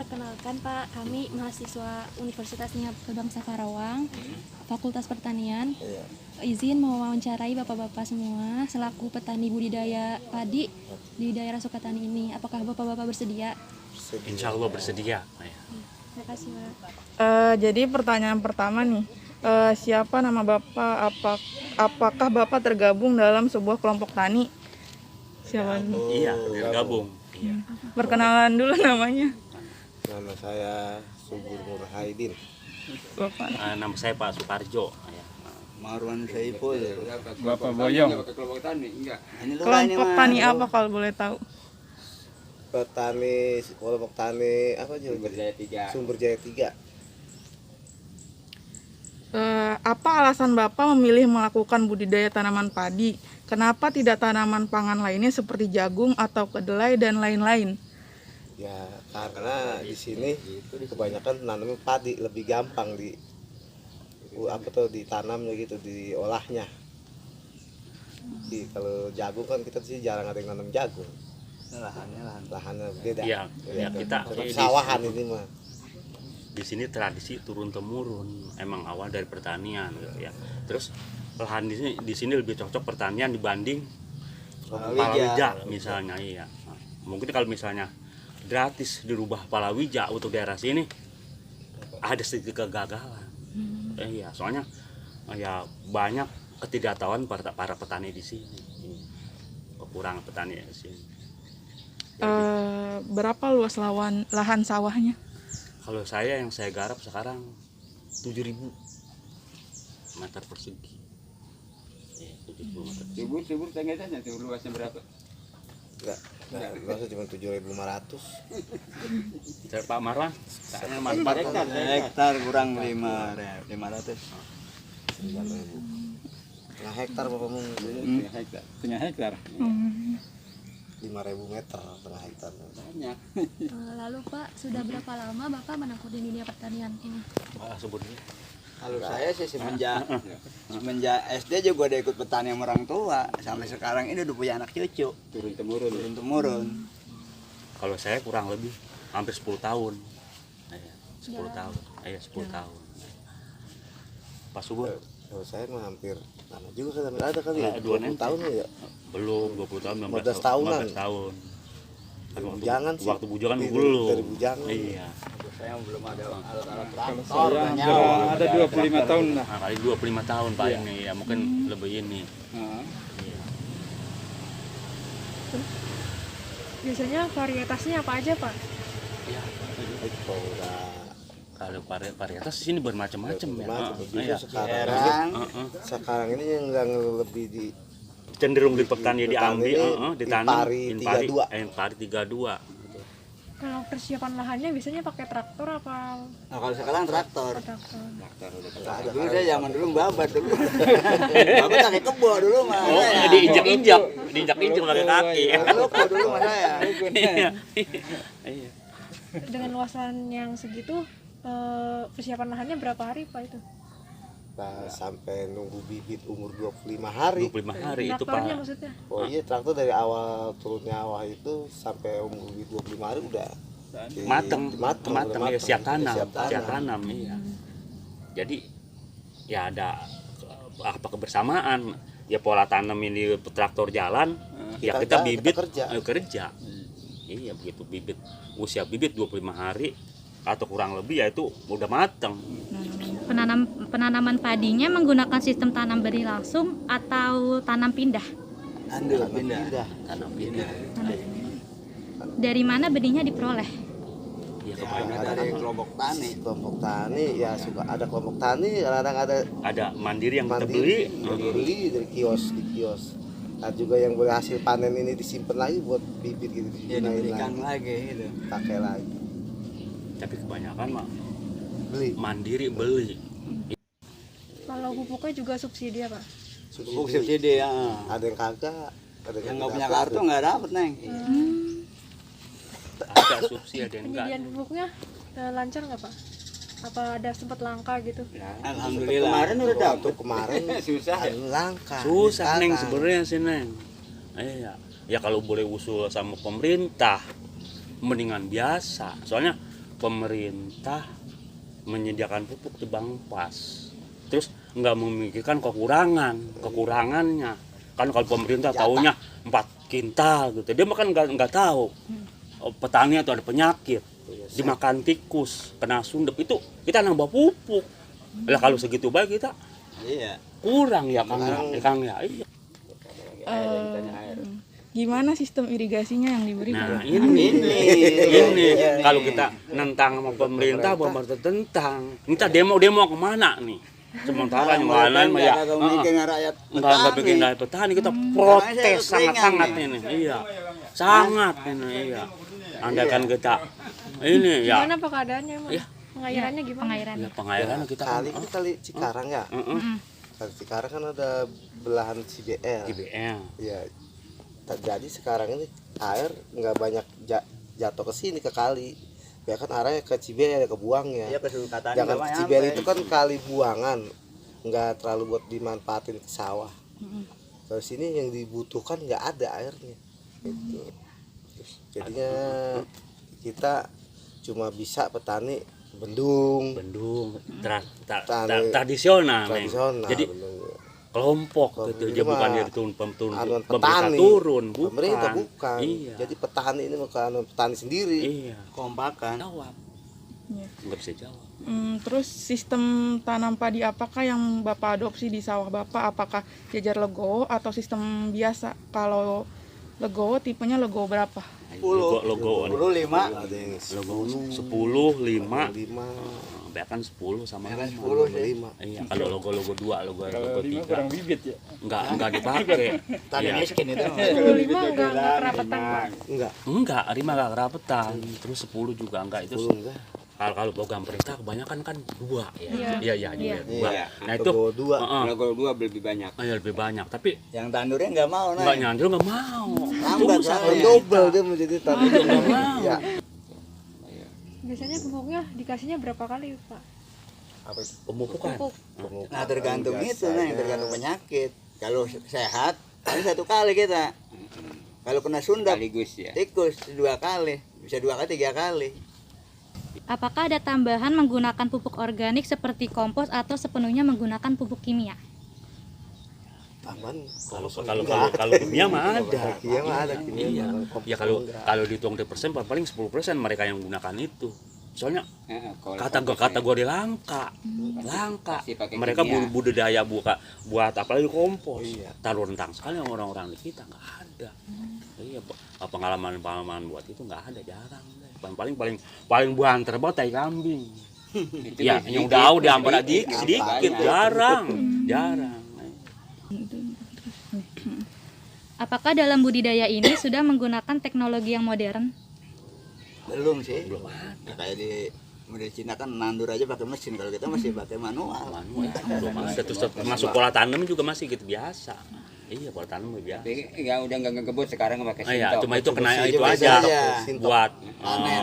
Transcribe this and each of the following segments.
Perkenalkan Pak, kami mahasiswa Universitas Niaga Bangsa Karawang, Fakultas Pertanian. Izin mewawancarai Bapak-bapak semua selaku petani budidaya padi di daerah Sukatani ini. Apakah Bapak-bapak bersedia? Insya Allah bersedia. Terima kasih Pak. Jadi pertanyaan pertama nih, siapa nama Bapak? Apakah Bapak tergabung dalam sebuah kelompok tani? Siapa? Iya, tergabung. Iya. Perkenalan dulu namanya. Nama saya Subur Nurhaidin. Bapak. Nama saya Pak Suparjo. Ya. Marwan Saiful. Bapak Boyong. Kelompok Kelompok tani apa kalau boleh tahu? Petani, kelompok tani apa aja? Sumber Jaya 3. Apa alasan Bapak memilih melakukan budidaya tanaman padi? Kenapa tidak tanaman pangan lainnya seperti jagung atau kedelai dan lain-lain? Ya karena di sini kebanyakan nanamnya padi, lebih gampang ditanamnya gitu, diolahnya. Kalau jagung kan kita sih jarang ada yang nanam jagung. Lahannya beda. Iya, ya, kita sawahan ini mah. di sini tradisi turun temurun, emang awal dari pertanian gitu ya. Terus lahan di sini lebih cocok pertanian dibanding palawija misalnya, iya. Nah, mungkin kalau misalnya gratis dirubah palawija untuk daerah sini ada sedikit kegagalan. Iya, soalnya ya banyak ketidaktahuan para petani di sini. Kekurangan petani di sini. Berapa luas lahan sawahnya? Kalau saya yang saya garap sekarang 7.000 meter persegi. Ya, 7.000 meter persegi. Subur tengahnya luasnya berapa? Enggak, luasnya cuma 7.500. Pak Marwan, saya Hektar kurang 500. 9.000. Nah, hektar Bapak mau Punya hektar. 5.000 meter setengah hektar. Banyak. Lalu Pak, sudah berapa lama Bapak menempuh di dunia pertanian ini? sebutnya. Kalau saya sih semenjak SD juga udah ikut petani sama orang tua. Sampai sekarang ini udah punya anak cucu. Turun temurun. Kalau saya kurang lebih hampir 10 tahun. 10 tahun. 10 tahun. Pak Subur, Kalau saya mah hampir lama juga kan, ada kali ya, 20 tahun ya. belum 20 tahun, 15 tahunan. 15 tahun. Dari bujangan sih. Waktu bujangan Dari belum. bujangan. Iya. Saya belum ada alat-alat Kalau saya ada 25 tahun lah. Nah, kali 25 tahun Pak ini ya, mungkin lebih ini. Iya. Biasanya varietasnya apa aja Pak? Iya. Kalau varietas sini bermacam-macam ya. Iya. Sekarang ini yang lebih Cenderung di petani diambil, ditanam Impari 32. Kalau persiapan lahannya biasanya pakai traktor apa? Nah, kalau sekarang traktor. ada. Dulu saya zaman dulu babat dulu. Babat pakai kebo dulu mah. Oh, diinjak-injak pakai kaki. Lupa dulu mah saya. Iya. Dengan luasan yang segitu, persiapan lahannya berapa hari Pak itu? Sampai nunggu bibit umur 25 hari. 25 hari itu Traktornya Pak. maksudnya? Oh iya, traktor dari awal turunnya awal itu sampai umur 25 hari udah Mateng ya, siap tanam, iya. Jadi ya ada kebersamaan, ya pola tanam ini traktor jalan, ya kita bibit kerja. Iya, begitu usia bibit 25 hari atau kurang lebih ya itu udah mateng. Penanaman padinya menggunakan sistem tanam beri langsung atau tanam pindah? Tanam pindah. Dari mana benihnya diperoleh? Ya, Dari kelompok tani. Kelompok tani ya, suka ada kelompok tani, kadang-kadang ada mandiri yang kita mandiri, beli. beli dari kios di kios. Ada juga yang boleh hasil panen ini disimpan lagi buat bibit gitu, Ya digunain diberikan lagi, lagi gitu. pakai lagi. Tapi kebanyakan mah Beli. mandiri beli. Kalau pupuknya juga subsidi ya Pak? Pupuk subsidi ya. Ada yang kagak, ada Yang nggak punya kartu nggak dapet neng. Ada subsidi, ada yang enggak. Penyediaan pupuknya lancar nggak Pak? Apa ada sempat langka gitu? Alhamdulillah. Kemarin udah dapet. Kemarin Susah. langka. Susah Neng Sekarang. sebenarnya sih Neng. Iya. Ya kalau boleh usul sama pemerintah mendingan biasa. Soalnya pemerintah menyediakan pupuk tebang pas, terus nggak memikirkan kekurangannya. Kan kalau pemerintah taunya 4 kintal gitu, dia makan nggak tahu petani atau ada penyakit, dimakan tikus, kena sundep, itu kita nambah pupuk. Lah kalau segitu baik kita Iya. kurang ya Kang ya. Iya. Gimana sistem irigasinya yang diberikan? Nah ini kalau kita nentang sama pemerintah, tentang kita demo kemana nih? Sementara yang lain mah ya nggak bikin rakyat petani, kita protes sangat ini. Iya, sangat ini. Iya. Andaikan kita ini ya. Gimana Pak keadaannya emang? Ya. Pengairannya gimana? Pengairan. Ya pengairan kita Kali Cikarang ya. Kali Cikarang kan ada belahan CBL. GBL. Ya. Jadi sekarang ini air nggak banyak jatuh ke sini ke kali. Ya kan arahnya ke Cibel, ke buang ya. Iya, ke Sulkatani. Jangan ke Cibel itu kan kali buangan, nggak terlalu buat dimanfaatin ke sawah. Kalau sini yang dibutuhkan nggak ada airnya. Gitu. Jadinya kita cuma bisa petani bendung tradisional. Jadi bendung. kelompok gitu, dia bukan dari pemerintah petani. turun, bukan. Pemerintah bukan. Iya. Jadi petani ini bukan petani sendiri. Iya. Kompakan. Jawab. Iya. Nggak bisa jawab. Terus sistem tanam padi apakah yang Bapak adopsi di sawah Bapak? Apakah jajar legowo atau sistem biasa? Kalau legowo tipenya legowo berapa? Logo 5. Ada yang 10, 5, 5, bahkan 10 sama Bahkan 5. 10 sih. 5. Iya, kalau logo 2, logo Kalau 5 3 kurang bibit ya. enggak dipakai. Tadi Iya. miskin itu. 25 enggak kerapetan Pak. Enggak, 5 enggak kerapetan, terus 10 juga enggak itu. 10 enggak. Kalau program perintah kebanyakan kan 2 ya. Iya, Iya. 2. Iya. Nah itu Logo 2. Logo 2 lebih banyak. lebih banyak, tapi Yang tandurnya nggak mau enggak naik. nyandul enggak mau. Lambat Susah. soalnya. Double dia menjadi tadi. Enggak mau. Ya. Biasanya pupuknya dikasihnya berapa kali Pak? Apa itu? Pemupukan. Pupuk. Nah tergantung itu, nah yang Biasanya. tergantung penyakit. Kalau sehat, ini 1 kali kita. Kalau kena sundap, tikus 2 kali, bisa 2 kali 3 kali. Apakah ada tambahan menggunakan pupuk organik seperti kompos atau sepenuhnya menggunakan pupuk kimia? Taman. Kalau kimia mah ada. Kimia mah ada kimia. Iya. mah. Ya kalau dihitung di persen paling 10% mereka yang gunakan itu. Soalnya kategori langka. Mereka budidaya buat apalagi kompos. Iya. Taruh rentang sekali orang-orang di kita nggak ada. Iya, pengalaman buat itu nggak ada, jarang. Paling buahan terbaik tai kambing. Ya, yang udah hampir sedikit, jarang. Apakah dalam budidaya ini sudah menggunakan teknologi yang modern? Belum sih. Belum ada. Kayak di model Cina kan nandur aja pakai mesin, kalau kita masih pakai manual. Belum ada. Terus masuk pola tanam juga masih gitu biasa. Iya, pola tanam biasa. Udah nggak ngebut sekarang pakai sintok. Iya, cuma itu kena Bersih itu aja. aja Sintok. buat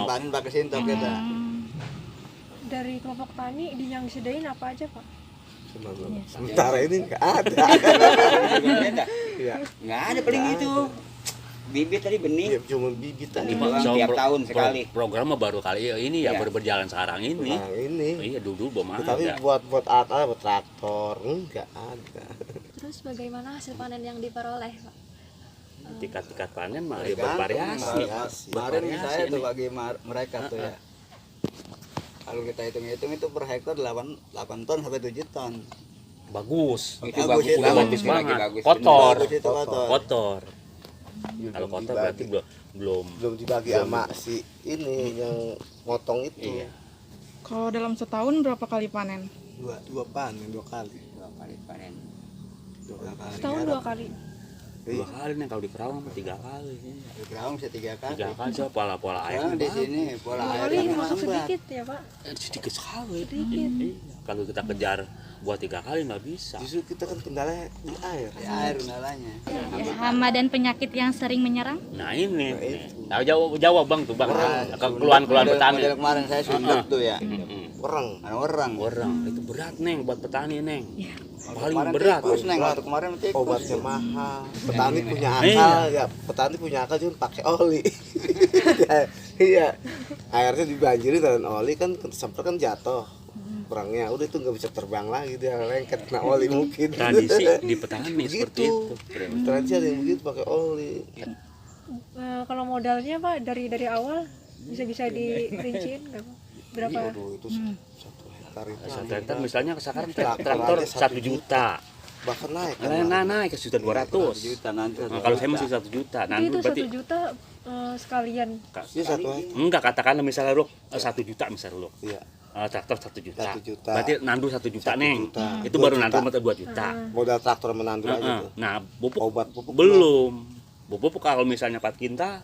Panen pakai sintok kita. Dari kelompok tani yang disediain apa aja Pak? Sementara ini nggak ada. Iya. Nggak ada paling itu. Bibit tadi benih. Iya, cuma bibit tadi. Tiap tahun sekali. Program mah baru kali ini ya, baru berjalan sekarang ini. Nah, ini. Iya, dulu belum Tapi ada. buat alat buat traktor enggak ada. Terus bagaimana hasil panen yang diperoleh Pak? Tingkat panen mah ya bervariasi. Kemarin saya tuh bagi mereka tuh ya. Kalau kita hitung-hitung itu per hektar 8 ton sampai 7 ton. Bagus. Itu Bagus bagus, itu. Bagus lagi banget. bagus. Kotor. Bagus itu kotor. Kotor. Kalau kotor berarti belum. Belum dibagi sama si ini yang motong itu. Iya. Kalau dalam setahun berapa kali panen? Dua panen 2 kali. 2 kali panen. 2 kali. Setahun 2 kali. 2 kali nih, kalau di Kerawang 3 kali. Di Kerawang bisa 3 kali. 3 kali so pola air. Sekarang di sini pola Dua air kali kan masuk lambat. sedikit ya Pak? Sedikit sekali. Sedikit. Iya. Kalau kita kejar buat 3 kali nggak bisa. Justru kita kan kendalanya di air. Di air kendalanya. Hama dan penyakit yang sering menyerang? Nah ini. Nah, jawab bang tuh bang. Keluhan petani. Model kemarin saya sundep tuh ya. Orang. Orang. Orang itu berat neng buat petani neng. Paling Kemarin berat. tikus neng, waktu kemarin tikus. Obatnya mahal. Petani punya akal ya. Petani punya akal cuma pakai oli. Iya, airnya dibanjiri dan oli kan semprot kan jatuh perangnya, udah itu nggak bisa terbang lagi, dia lengket kena oli mungkin. Tradisi di petani seperti Begitu. itu. Tradisi ada yang begitu pakai oli. Kalau modalnya Pak dari awal bisa dirinciin nggak Pak? Berapa? Aduh, itu 1 hektar itu. 1 hektar misalnya sekarang Traktor traktor aja 1 juta. Bahkan naik kan. Naik ke 1.200.000. Juta nanti. Nah, kalau saya masih 1 juta. Nah, Itu berarti 1 juta sekalian. Iya 1 hektar. enggak, katakanlah misalnya lu 1 juta misalnya lu. Iya. Traktor 1 juta. 1 juta. Berarti nandu 1 juta 1 nih. juta. Itu 2 baru juta. nandu mata 2 juta. Modal traktor menandu aja tuh. Nah, pupuk Obat pupuk belum. Pupuk kalau misalnya 4 kintal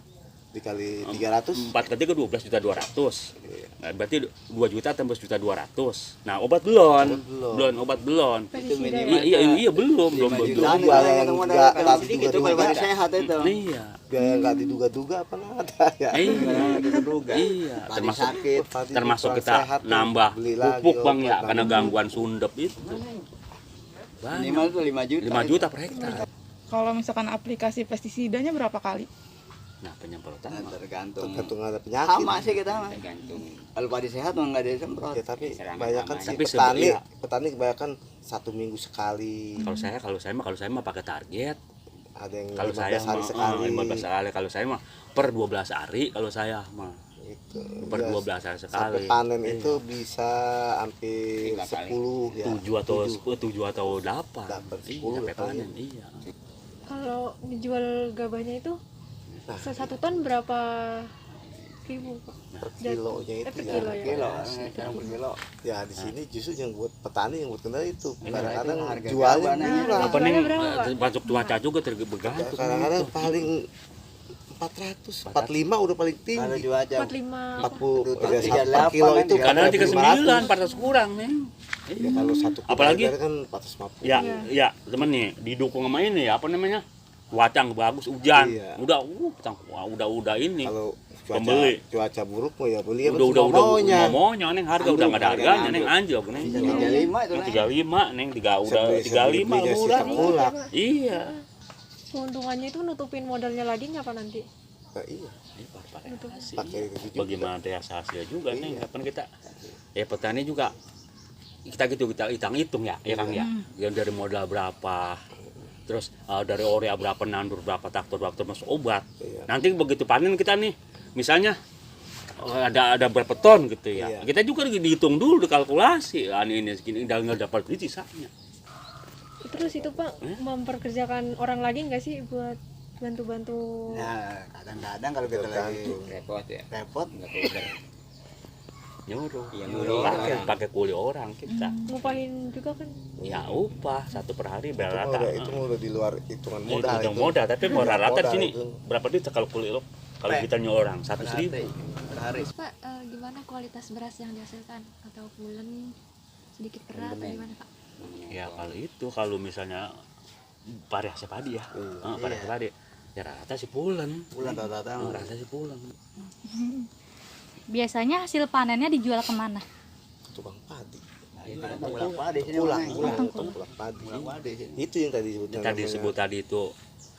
dikali 300. 4 kali ke 12.200.000. Nah, berarti 2 juta tambah 1.200.000. Nah, obat belum. Obat belum. Pestisida Iya, belum Jutaan betul. Biaya yang nggak sedikit tuh diduga-duga. kalau sehat itu. Iya. Biaya nggak diduga-duga apa ada ya. Iya, termasuk sakit. Padi termasuk kurang kita sehat, nambah beli lagi pupuk Bang ya obat, karena nambah. gangguan sundep itu. Banyak. Minimal tuh 5 juta. 5 juta per hektar. Kalau misalkan aplikasi pestisidanya berapa kali? Nah, penyemprotan Nah, tergantung. Tergantung ada penyakit. Sama sih kita mah. Tergantung. Kalau padi sehat mah nggak ada disemprot. Ya, tapi Serangan kebanyakan aman. sih Tapi petani kebanyakan 1 minggu sekali. kalau saya mah pakai target. Ada yang Kalau 15 saya hari mah sekali. 15 hari, kalau saya mah per 12 hari kalau saya mah. Itu. Per Ya, 12 hari sekali. sampai panen itu bisa hampir 3 kali. 10 ya. 7 atau 8. Dapat Iya, 10 sampai kali. panen, iya. Kalau dijual gabahnya itu Nah. 1 ton berapa ribu Pak? Per kilonya itu per ya. kilo ya? Kilo, sekarang per kilo. Ya di sini justru yang buat petani yang buat kendala itu. Kadang-kadang itu harga jualnya gabahnya. murah. Apa nih berapa, Pak? termasuk cuaca juga tergantung. Kadang-kadang paling 400, 45 udah paling Kalau tinggi. cuaca 45 40 Itu ya, 38 per kilo kan, itu Kadang 39, 500. 400 kurang nih. Ya kalau 1 kilo Apalagi? kan 450. Ya, ya, temen nih, didukung sama ini ya, apa namanya? Cuaca bagus, hujan. Iya. Udah ini. Kalau Pembeli. cuaca buruk mau ya beli ya Udah maunya. maunya neng harga udah enggak ada harganya neng anjlok neng. 35 itu. 35 neng 35 belinya murah. sistem kulak. Iya. keuntungannya itu nutupin modalnya lagi nggak Pak nanti? Nah, iya. Pakai itu juga. Bagaimana daya hasil juga nih, kapan kita petani juga kita hitung ya Kang ya. Yang dari modal berapa, terus dari area berapa, nandur berapa, traktor berapa, termasuk obat. Iya. Nanti begitu panen kita nih, misalnya ada berapa ton gitu ya. Iya. Kita juga dihitung dulu, dikalkulasi. Ini segini, udah nggak dapat duit sisanya. Terus itu Pak memperkerjakan orang lagi nggak sih buat bantu-bantu? Nah, kadang-kadang kalau kita lagi Repot ya. repot Nggak kuber. Nyuruh, Iya, nyuruh orang. pakai kuli orang kita. Ngupahin juga kan? Ya upah 1 per hari Itu mah berapa? itu mah udah di luar hitungan Modal, modal itu. modal, tapi mau rata di Modal sini itu. berapa duit kalau kulit lo? Kalau kita nyuruh orang 100.000. per hari. Pak, gimana kualitas beras yang dihasilkan? Atau pulen, sedikit berat, atau gimana Pak? Ya kalau misalnya variasi padi ya, variasi padi, ya rata sih pulen. Bulan rata-rata mah. Rata sih pulen. Biasanya hasil panennya dijual kemana? Tukang padi. Pulang padi sini Pulang, mana? pulang padi. Pulang padi sini. Itu yang tadi disebut. Yang tadi disebut tadi itu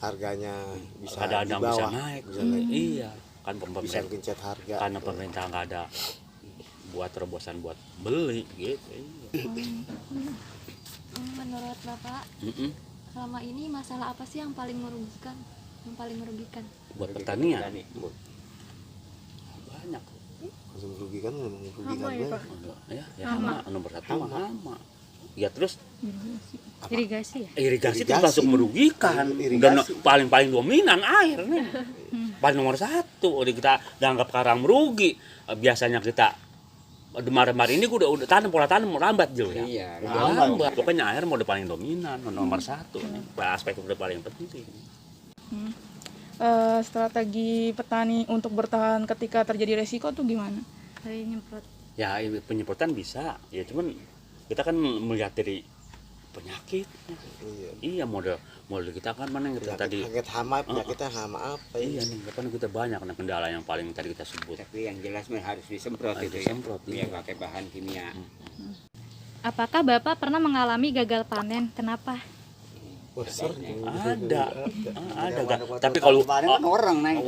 harganya bisa kadang-kadang di bisa bawah, naik. bisa naik. Iya, kan Bisa pemerintah gencet harga. karena pemerintah nggak ada buat terobosan buat beli gitu. Menurut Bapak, selama ini masalah apa sih yang paling merugikan? Yang paling merugikan? Buat pertanian banyak. Masih merugikan, memang merugikan Hama ya Pak? Ya, hama nomor 1 mah hama. Ya terus Irigasi ya? irigasi itu Irigasi. langsung merugikan. Irigasi. Dan paling dominan air nih. Paling nomor 1. Udah kita dianggap sekarang merugi. Biasanya kita kemarin ini udah tanam pola tanam lambat jauh ya. Iya, Lambat. Pokoknya air mau udah paling dominan, nomor 1 nih. Aspek udah paling penting. Strategi petani untuk bertahan ketika terjadi resiko tuh gimana? Dari nyemprot. Ya penyemprotan bisa. Ya cuman kita kan melihat dari penyakit. Iya model kita kan mana yang kita tadi. Penyakit hama, penyakitnya hama apa ya? Iya nih, kan kita banyak nih kendala yang paling tadi kita sebut. Tapi yang jelas mah harus disemprot Harus itu disemprot, ya. iya. Biar pakai bahan kimia. Apakah Bapak pernah mengalami gagal panen? Kenapa? Wah, sering. Ada kan. Tapi kalau kemarin kan orang naik.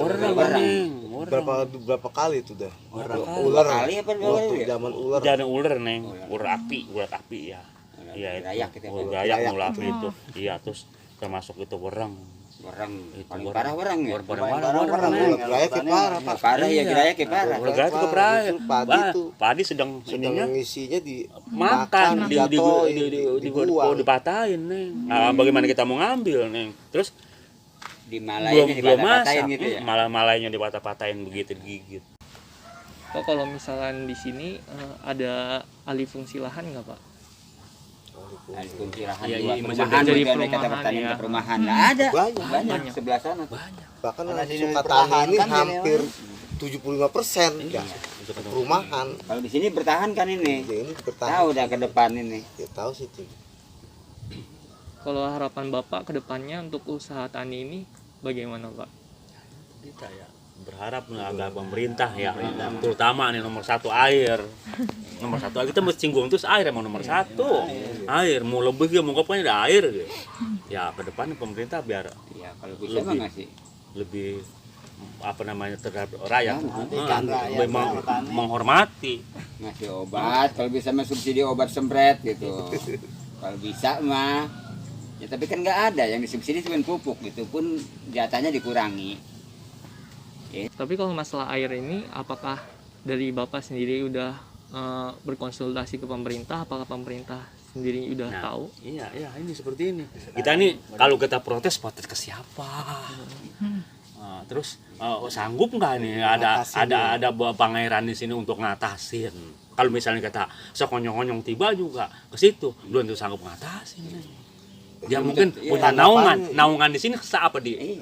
Berapa kali itu dah? Berapa Ular. kali apa dua Waktu kali ya? zaman ular. jangan ular neng, ular api ya. Iya itu. Dayak kita Dayak ular api itu. Iya terus termasuk itu wereng. orang Itu paling orang. parah orang ya. Parah Ular geraya ke parah, Pak. Parah ya geraya ke parah. Ular geraya itu keberaya. Padi tuh. Padi sedang ininya ngisinya di makan dibuang. dipatahin neng. Nah, bagaimana kita mau ngambil neng? Terus Di Malaya belum masak, dipatahin gitu ya. malah-malahnya dipatah-patahin begitu digigit. Pak, kalau misalkan di sini ada alih fungsi lahan nggak Pak? Alih fungsi lahan Iya, dua iya, perumahan jadi gitu, ada kata perumahan, pertanian ya. ke perumahan. Nah, ada Banyak. sebelah sana. Bahkan Karena di Sukatani perumahan ini kan ini, hampir 75% ya. Perumahan. Kalau di sini bertahan kan ini. Ya, ini bertahan. Tahu udah ke depan ini. Ya, tahu sih itu. Kalau harapan Bapak ke depannya untuk usaha tani ini bagaimana Pak? Kita ya berharap agar pemerintah ya, terutama nih nomor satu air. Nomor satu kita mesti singgung terus air emang nomor satu. Air mau lebih ya mau pokoknya ada air gitu. Ya ke depan pemerintah biar Ya kalau bisa mah ngasih. lebih apa namanya terhadap rakyat, Memperhatikan rakyat, lebih petani. menghormati. Ngasih obat, kalau bisa mah subsidi obat sempret gitu. Kalau bisa mah. Ya tapi kan nggak ada yang disubsidi cuma pupuk gitu pun jatahnya dikurangi. Tapi kalau masalah air ini, apakah dari Bapak sendiri udah berkonsultasi ke pemerintah? Apakah pemerintah sendiri udah tahu? Iya, ini seperti ini. Kita nih kalau kita protes ke siapa? Terus sanggup nggak nih ada pangeran di sini untuk ngatasin? Kalau misalnya kita sekonyong-konyong tiba juga ke situ, belum tentu sanggup ngatasin. Dia mungkin punya naungan di sini apa di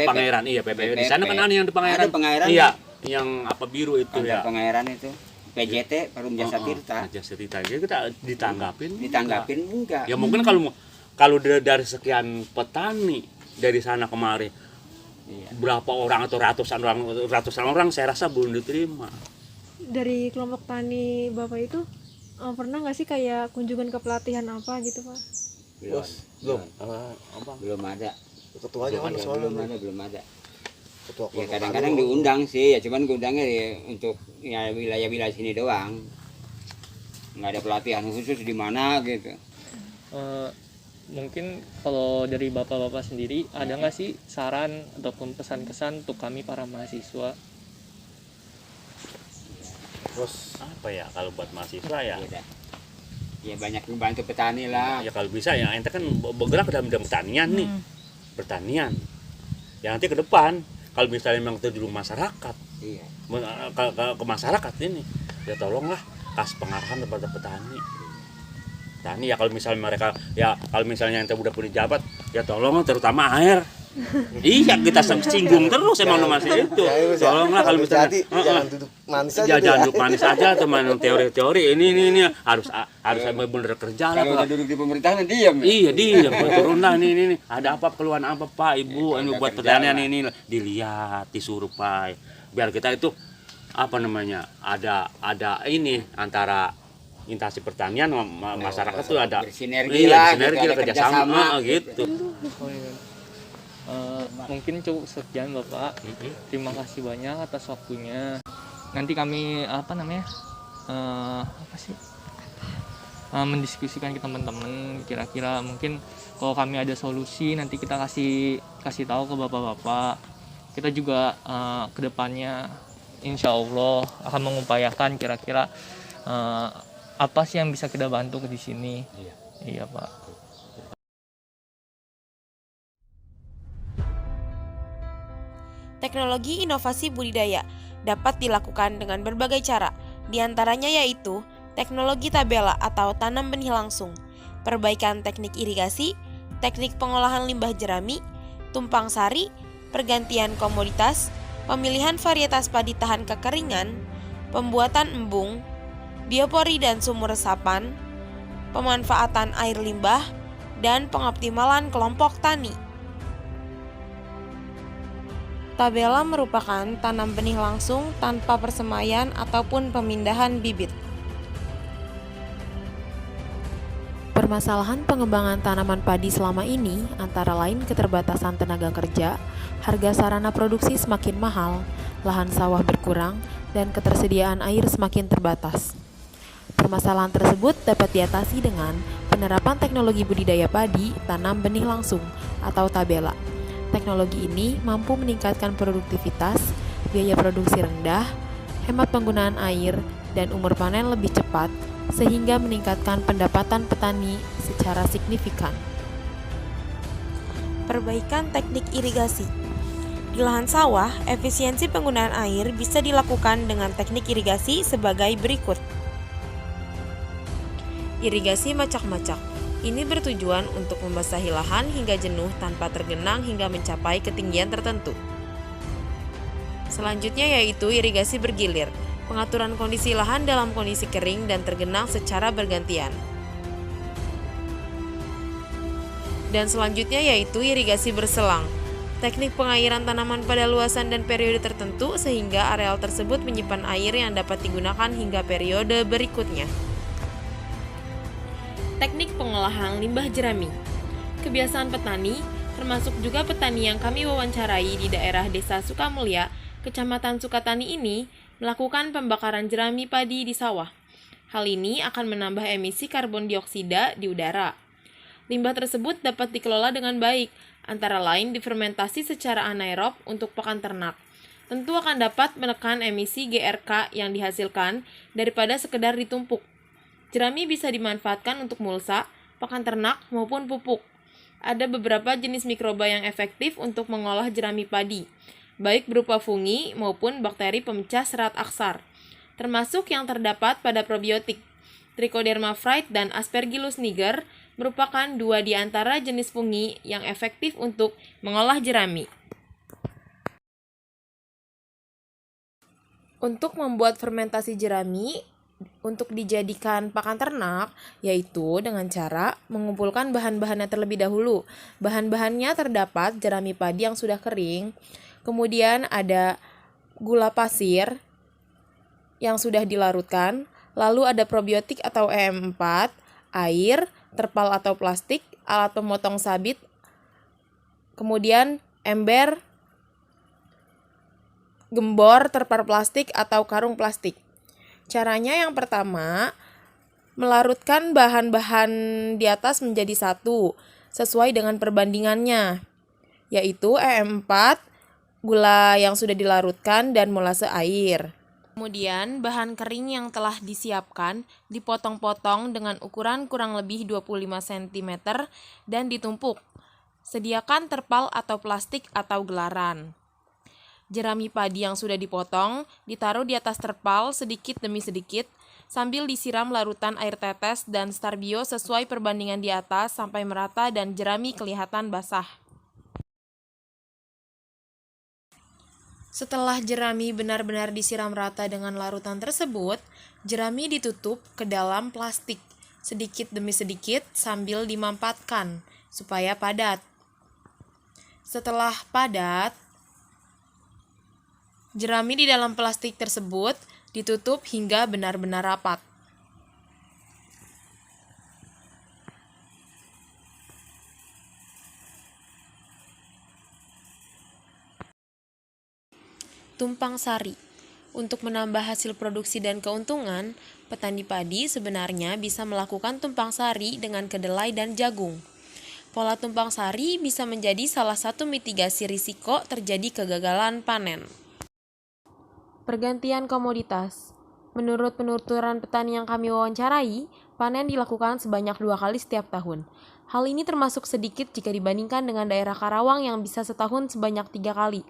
pangeran PPP. Di sana kan ada yang di pangeran. Ada pangeran. Iya, yang apa biru itu Ada ya. pangeran itu. PJT Perum Jasa Tirta. Jasa Tirta. Jadi kita ditanggapin Enggak. ya mungkin kalau dari sekian petani dari sana kemari berapa orang atau ratusan orang saya rasa belum diterima. Dari kelompok tani Bapak itu pernah nggak sih kayak kunjungan ke pelatihan apa gitu Pak? Belum. Belum ada. Ketuanya mana soalnya? Belum ada. Ketua Ya kadang-kadang diundang sih, ya cuman diundangnya ya untuk ya wilayah-wilayah sini doang. Nggak ada pelatihan khusus di mana gitu. Mungkin kalau dari Bapak-Bapak sendiri, ada nggak sih saran ataupun pesan-kesan untuk kami para mahasiswa? Terus Apa ya kalau buat mahasiswa ya? Ya banyak membantu petani lah. Ya kalau bisa ya ente kan bergerak dalam bidang pertanian nih. Pertanian. Ya nanti ke depan kalau misalnya memang terjun masyarakat, Iya. ke masyarakat ini, ya tolonglah kasih pengarahan kepada petani. Petani ya kalau misalnya ente udah punya jabat, ya tolong terutama air. Iya kita singgung terus emang masih itu. Tolonglah kalau misalnya jangan duduk manis aja. jangan duduk manis aja teman teori-teori ini harus bener kerja lah. Kalau udah duduk di pemerintahan diam. Iya diam turun lah ini ada apa keluhan apa Pak Ibu ini buat pertanian ini dilihat disuruh Pak biar kita itu apa namanya ada ini antara instansi pertanian masyarakat tuh ada bersinergi lah, sinergi gitu, ada kerjasama kerjasama, gitu. Oh, iya. Mungkin cukup sekian Bapak. Terima kasih banyak atas waktunya. Nanti kami mendiskusikan ke teman-teman. Kira-kira mungkin kalau kami ada solusi nanti kita kasih tahu ke bapak-bapak. Kita juga kedepannya insya Allah akan mengupayakan kira-kira apa sih yang bisa kita bantu di sini. Iya Pak. Teknologi inovasi budidaya dapat dilakukan dengan berbagai cara, diantaranya yaitu teknologi tabela atau tanam benih langsung, perbaikan teknik irigasi, teknik pengolahan limbah jerami, tumpang sari, pergantian komoditas, pemilihan varietas padi tahan kekeringan, pembuatan embung, biopori dan sumur resapan, pemanfaatan air limbah, dan pengoptimalan kelompok tani. Tabela merupakan tanam benih langsung tanpa persemaian ataupun pemindahan bibit. Permasalahan pengembangan tanaman padi selama ini antara lain keterbatasan tenaga kerja, harga sarana produksi semakin mahal, lahan sawah berkurang, dan ketersediaan air semakin terbatas. Permasalahan tersebut dapat diatasi dengan penerapan teknologi budidaya padi tanam benih langsung atau tabela. Teknologi ini mampu meningkatkan produktivitas, biaya produksi rendah, hemat penggunaan air, dan umur panen lebih cepat, sehingga meningkatkan pendapatan petani secara signifikan. Perbaikan teknik irigasi. Di lahan sawah, efisiensi penggunaan air bisa dilakukan dengan teknik irigasi sebagai berikut. Irigasi macak-macak. Ini bertujuan untuk membasahi lahan hingga jenuh tanpa tergenang hingga mencapai ketinggian tertentu. Selanjutnya yaitu irigasi bergilir. Pengaturan kondisi lahan dalam kondisi kering dan tergenang secara bergantian. Dan selanjutnya yaitu irigasi berselang. Teknik pengairan tanaman pada luasan dan periode tertentu sehingga areal tersebut menyimpan air yang dapat digunakan hingga periode berikutnya. Teknik pengolahan limbah jerami. Kebiasaan petani, termasuk juga petani yang kami wawancarai di daerah Desa Sukamulya, Kecamatan Sukatani ini, melakukan pembakaran jerami padi di sawah. Hal ini akan menambah emisi karbon dioksida di udara. Limbah tersebut dapat dikelola dengan baik, antara lain difermentasi secara anaerob untuk pakan ternak. Tentu akan dapat menekan emisi GRK yang dihasilkan daripada sekedar ditumpuk. Jerami bisa dimanfaatkan untuk mulsa, pakan ternak, maupun pupuk. Ada beberapa jenis mikroba yang efektif untuk mengolah jerami padi, baik berupa fungi maupun bakteri pemecah serat aksar, termasuk yang terdapat pada probiotik. Trichoderma fruit dan Aspergillus niger merupakan dua di antara jenis fungi yang efektif untuk mengolah jerami. Untuk membuat fermentasi jerami untuk dijadikan pakan ternak, yaitu dengan cara mengumpulkan bahan-bahannya terlebih dahulu. Bahan-bahannya terdapat jerami padi yang sudah kering, kemudian ada gula pasir yang sudah dilarutkan, lalu ada probiotik atau EM4, air, terpal atau plastik, alat pemotong sabit, kemudian ember, gembor, terpal plastik atau karung plastik. Caranya yang pertama, melarutkan bahan-bahan di atas menjadi satu, sesuai dengan perbandingannya, yaitu EM4, gula yang sudah dilarutkan, dan molase air. Kemudian, bahan kering yang telah disiapkan dipotong-potong dengan ukuran kurang lebih 25 cm dan ditumpuk. Sediakan terpal atau plastik atau gelaran. Jerami padi yang sudah dipotong ditaruh di atas terpal sedikit demi sedikit sambil disiram larutan air tetes dan starbio sesuai perbandingan di atas sampai merata dan jerami kelihatan basah. Setelah jerami benar-benar disiram rata dengan larutan tersebut, jerami ditutup ke dalam plastik sedikit demi sedikit sambil dimampatkan supaya padat. Setelah padat, jerami di dalam plastik tersebut ditutup hingga benar-benar rapat. Tumpang sari. Untuk menambah hasil produksi dan keuntungan, petani padi sebenarnya bisa melakukan tumpang sari dengan kedelai dan jagung. Pola tumpang sari bisa menjadi salah satu mitigasi risiko terjadi kegagalan panen. Pergantian komoditas. Menurut penuturan petani yang kami wawancarai, panen dilakukan sebanyak 2 kali setiap tahun. Hal ini termasuk sedikit jika dibandingkan dengan daerah Karawang yang bisa setahun sebanyak 3 kali.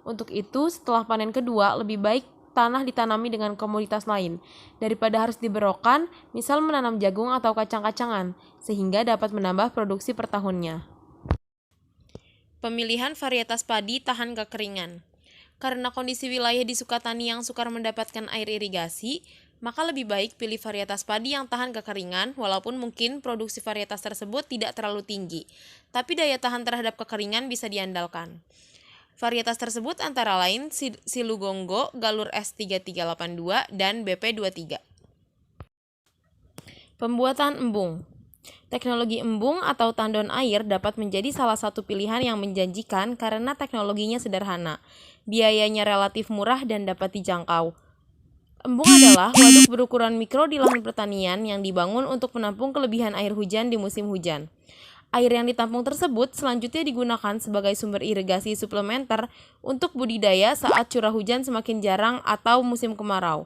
Untuk itu, setelah panen kedua, lebih baik tanah ditanami dengan komoditas lain, daripada harus diberokan, misal menanam jagung atau kacang-kacangan, sehingga dapat menambah produksi per tahunnya. Pemilihan varietas padi tahan kekeringan. Karena kondisi wilayah di Sukatani yang sukar mendapatkan air irigasi, maka lebih baik pilih varietas padi yang tahan kekeringan, walaupun mungkin produksi varietas tersebut tidak terlalu tinggi, tapi daya tahan terhadap kekeringan bisa diandalkan. Varietas tersebut antara lain Silugonggo, Galur S3382, dan BP23. Pembuatan embung. Teknologi embung atau tandon air dapat menjadi salah satu pilihan yang menjanjikan karena teknologinya sederhana, biayanya relatif murah dan dapat dijangkau. Embung adalah waduk berukuran mikro di lahan pertanian yang dibangun untuk menampung kelebihan air hujan di musim hujan. Air yang ditampung tersebut selanjutnya digunakan sebagai sumber irigasi suplementer untuk budidaya saat curah hujan semakin jarang atau musim kemarau.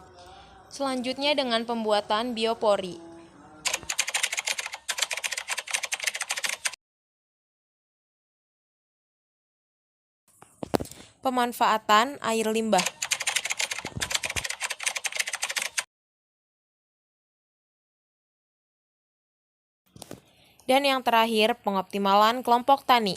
Selanjutnya dengan pembuatan biopori. Pemanfaatan air limbah. Dan yang terakhir, pengoptimalan kelompok tani.